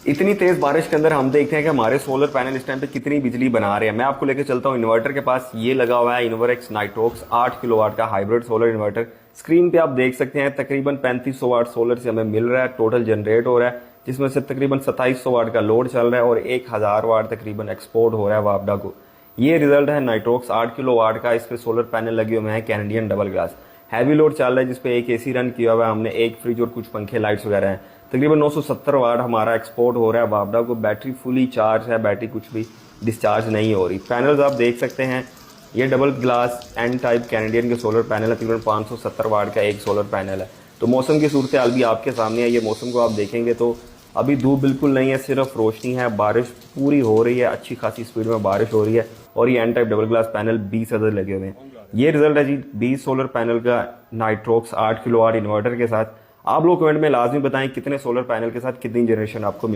इतनी तेज बारिश के अंदर हम देखते हैं कि हमारे सोलर पैनल इस टाइम पे कितनी बिजली बना रहे हैं। मैं आपको लेकर चलता हूँ इन्वर्टर के पास। ये लगा हुआ है इन्वर्क्स नाइट्रोक्स 8 किलोवाट का हाइब्रिड सोलर इन्वर्टर। स्क्रीन पे आप देख सकते हैं तकरीबन 3500 वाट सोलर से हमें मिल रहा है, टोटल जनरेट हो रहा है, जिसमें से तकरीबन 2700 वाट का लोड चल रहा है और 1000 वाट तकरीबन एक्सपोर्ट हो रहा है वापडा को। ये रिजल्ट है नाइट्रोक्स 8 किलो वाट का। इस पे सोलर पैनल लगे हुए हैं Canadian double glass. Heavy load चल रहा है जिसपे एक एसी रन किया हुआ है हमने, एक फ्रिज और कुछ पंखे लाइट्स वगैरह हैं। तकरीबन 970 वाट हमारा एक्सपोर्ट हो रहा है वापडा को। बैटरी फुली चार्ज है, बैटरी कुछ भी डिस्चार्ज नहीं हो रही। पैनल्स आप देख सकते हैं, ये double glass N type Canadian के सोलर पैनल है। तकरीबन 570 वाट का एक सोलर पैनल है। तो मौसम की सूरत हाल भी आपके सामने है। ये मौसम को आप देखेंगे तो अभी धूप बिल्कुल नहीं है, सिर्फ रोशनी है। बारिश पूरी हो रही है, अच्छी खासी स्पीड में बारिश हो रही है। और ये N type double glass panel 20 अदर लगे हुए हैं। ये रिजल्ट है जी 20 सोलर पैनल का नाइट्रोक्स 8 किलोवाट इन्वर्टर के साथ। आप लोग कमेंट में लाजमी बताएं कितने सोलर पैनल के साथ कितनी जनरेशन आपको